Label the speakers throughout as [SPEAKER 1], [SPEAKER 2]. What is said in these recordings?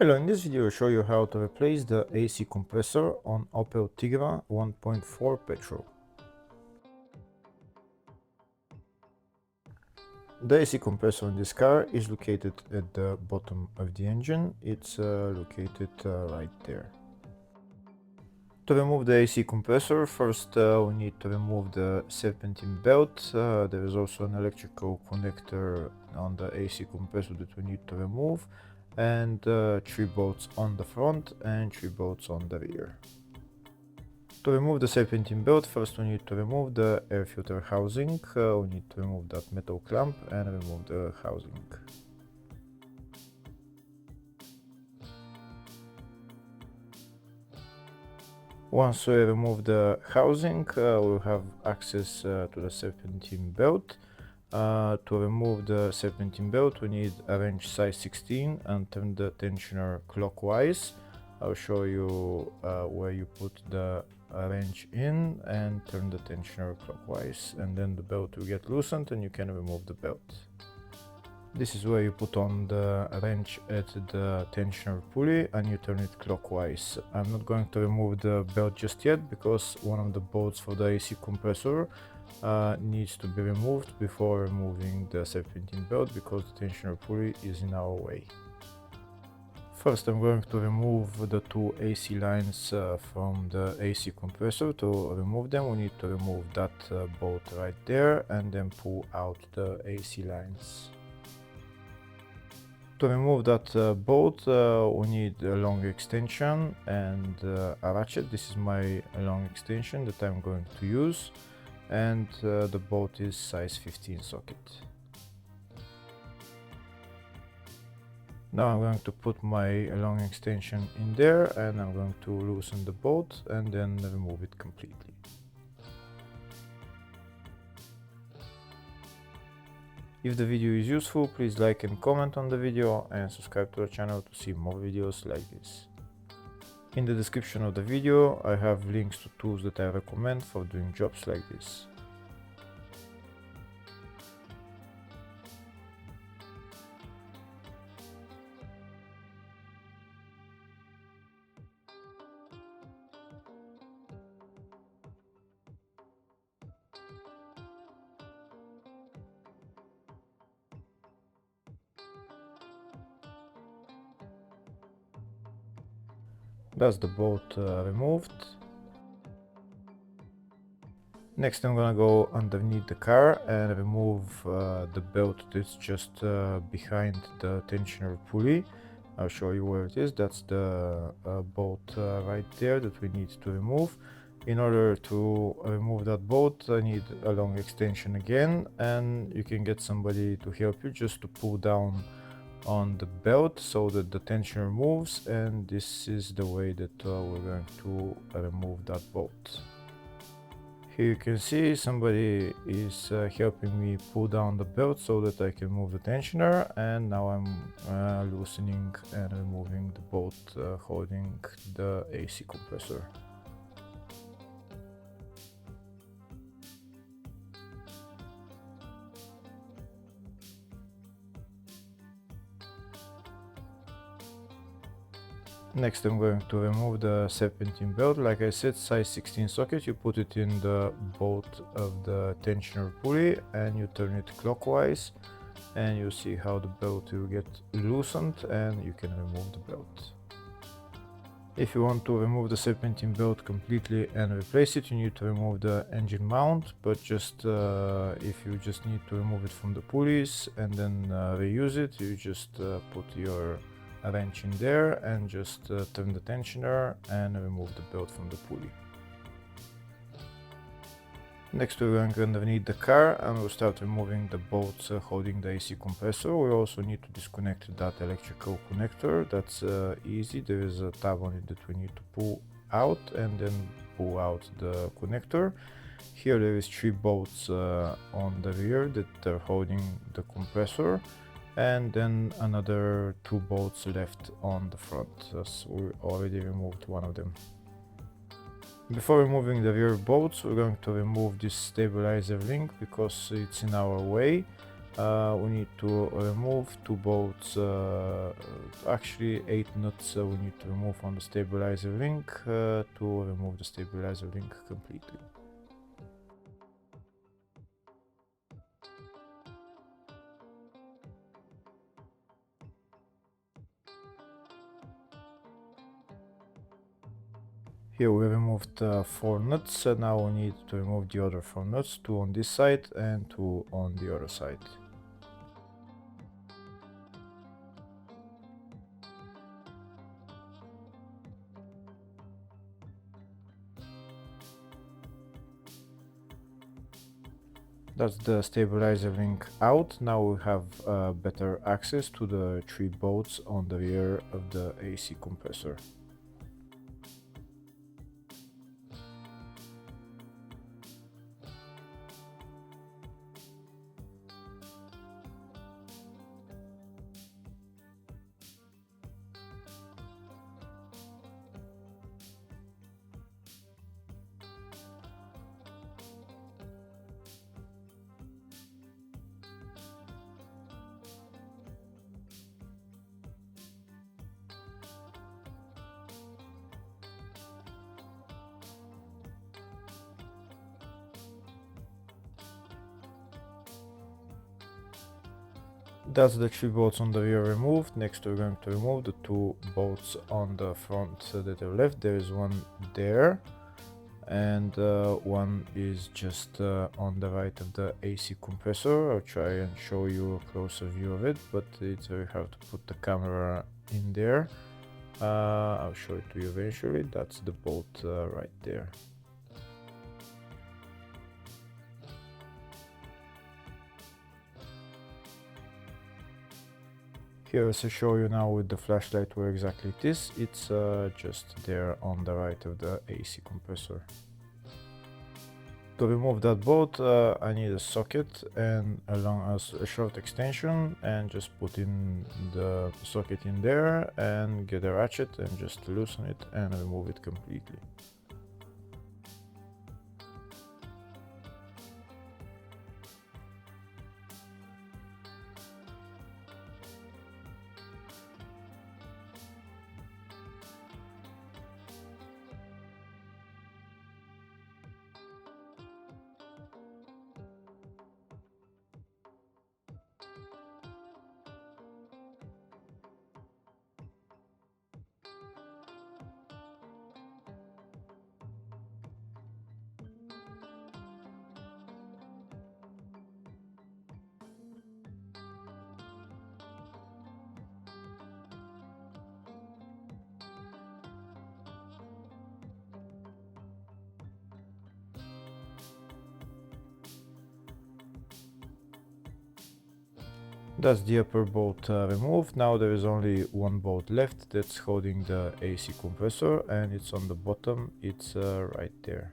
[SPEAKER 1] Hello, in this video I'll show you how to replace the AC compressor on Opel Tigra 1.4 petrol. The AC compressor in this car is located at the bottom of the engine. It's located right there. To remove the AC compressor, first we need to remove the serpentine belt. There is also an electrical connector on the AC compressor that we need to remove, and 3 bolts on the front and 3 bolts on the rear. To remove the serpentine belt, first we need to remove the air filter housing. We need to remove that metal clamp and remove the housing. Once we remove the housing, we'll have access to the serpentine belt. To remove the serpentine belt, we need a wrench size 16 and turn the tensioner clockwise. I'll show you where you put the wrench in and turn the tensioner clockwise, and then the belt will get loosened and you can remove the belt. This is where you put on the wrench at the tensioner pulley and you turn it clockwise. I'm not going to remove the belt just yet because one of the bolts for the AC compressor needs to be removed before removing the serpentine belt because the tensioner pulley is in our way. First I'm going to remove the 2 AC lines from the AC compressor. To remove them we need to remove that bolt right there and then pull out the AC lines. To remove that bolt we need a long extension and a ratchet. This is my long extension that I'm going to use, and the bolt is size 15 socket. Now I'm going to put my long extension in there and I'm going to loosen the bolt and then remove it completely. If the video is useful, please like and comment on the video and subscribe to the channel to see more videos like this. In the description of the video I have links to tools that I recommend for doing jobs like this. That's the bolt removed. Next I'm gonna go underneath the car and remove the belt that's just behind the tensioner pulley. I'll show you where it is. That's the bolt right there that we need to remove. In order to remove that bolt I need a long extension again, and you can get somebody to help you just to pull down on the belt so that the tensioner moves, and this is the way that we're going to remove that bolt. Here you can see somebody is helping me pull down the belt so that I can move the tensioner, and now I'm loosening and removing the bolt holding the AC compressor. Next I'm going to remove the serpentine belt. Like I said, size 16 socket. You put it in the bolt of the tensioner pulley and you turn it clockwise, and you see how the belt will get loosened and you can remove the belt. If you want to remove the serpentine belt completely and replace it, you need to remove the engine mount, but just if you just need to remove it from the pulleys and then reuse it, you just put your wrench in there and just turn the tensioner and remove the belt from the pulley. Next we're going underneath the car and we'll start removing the bolts holding the AC compressor. We also need to disconnect that electrical connector. That's easy. There is a tab on it that we need to pull out and then pull out the connector. Here there is 3 bolts on the rear that are holding the compressor, and then another 2 bolts left on the front, as we already removed one of them. Before removing the rear bolts, we're going to remove this stabilizer link because it's in our way. We need to remove 2 bolts, actually 8 nuts we need to remove on the stabilizer link to remove the stabilizer link completely. Here we removed 4 nuts, now we need to remove the other 4 nuts, 2 on this side and 2 on the other side. That's the stabilizer link out. Now we have better access to the 3 bolts on the rear of the AC compressor. That's the 3 bolts on the rear removed. Next we're going to remove the 2 bolts on the front that are left. There is one there and one is just on the right of the AC compressor. I'll try and show you a closer view of it, but it's very hard to put the camera in there. I'll show it to you eventually. That's the bolt right there. Here as I show you now with the flashlight where exactly it is, it's just there on the right of the AC compressor. To remove that bolt I need a socket and a short extension, and just put in the socket in there and get a ratchet and just loosen it and remove it completely. That's the upper bolt removed. Now there is only one bolt left that's holding the AC compressor, and it's on the bottom. It's right there.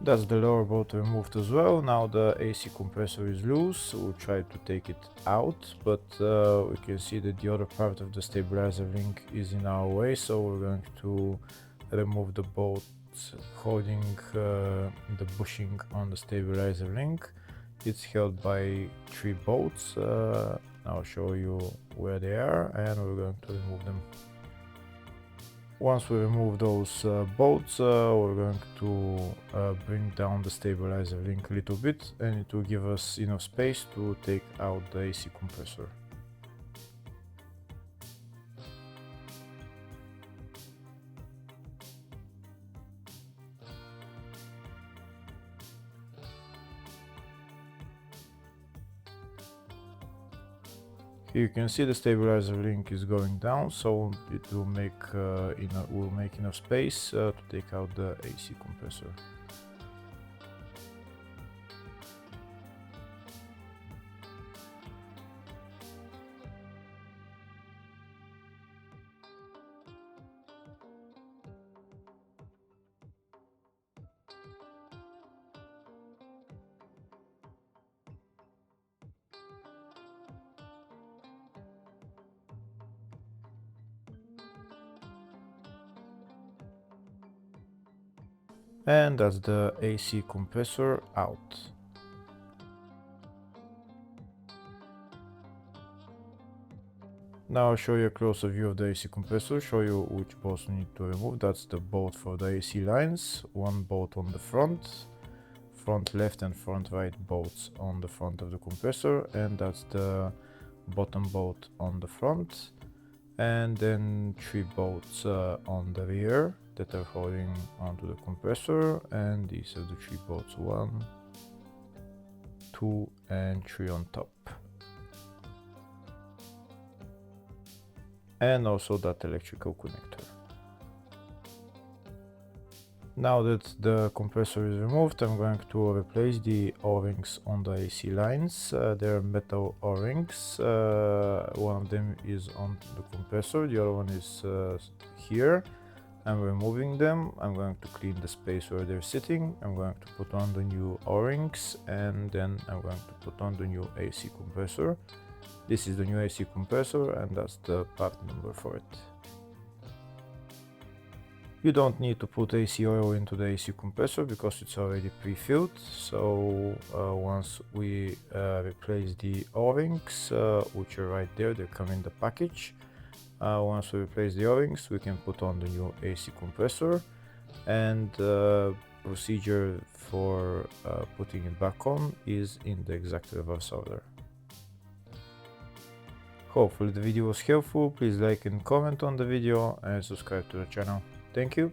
[SPEAKER 1] That's the lower bolt removed as well. Now the AC compressor is loose. We'll try to take it out, but we can see that the other part of the stabilizer link is in our way, so we're going to remove the bolt holding the bushing on the stabilizer link. It's held by 3 bolts. I'll show you where they are, and we're going to remove them. Once we remove those bolts, we're going to bring down the stabilizer link a little bit, and it will give us enough space to take out the AC compressor. Here you can see the stabilizer link is going down, so it will make enough space to take out the AC compressor. And that's the AC compressor out. Now I'll show you a closer view of the AC compressor, show you which bolts we need to remove. That's the bolt for the AC lines, one bolt on the front left and front right bolts on the front of the compressor, and that's the bottom bolt on the front, and then 3 bolts on the rear that are holding onto the compressor, and these are the 3 bolts, 1, 2 and 3 on top, and also that electrical connector. Now that the compressor is removed, I'm going to replace the O-rings on the AC lines. They're metal O-rings. One of them is on the compressor, the other one is here. I'm removing them. I'm going to clean the space where they're sitting. I'm going to put on the new O-rings, and then I'm going to put on the new AC compressor. This is the new AC compressor, and that's the part number for it. You don't need to put AC oil into the AC compressor because it's already pre-filled. So once we replace the O-rings, which are right there, they come in the package. Once we replace the O-rings, we can put on the new AC compressor, and procedure for putting it back on is in the exact reverse order. Hopefully the video was helpful. Please like and comment on the video and subscribe to the channel. Thank you.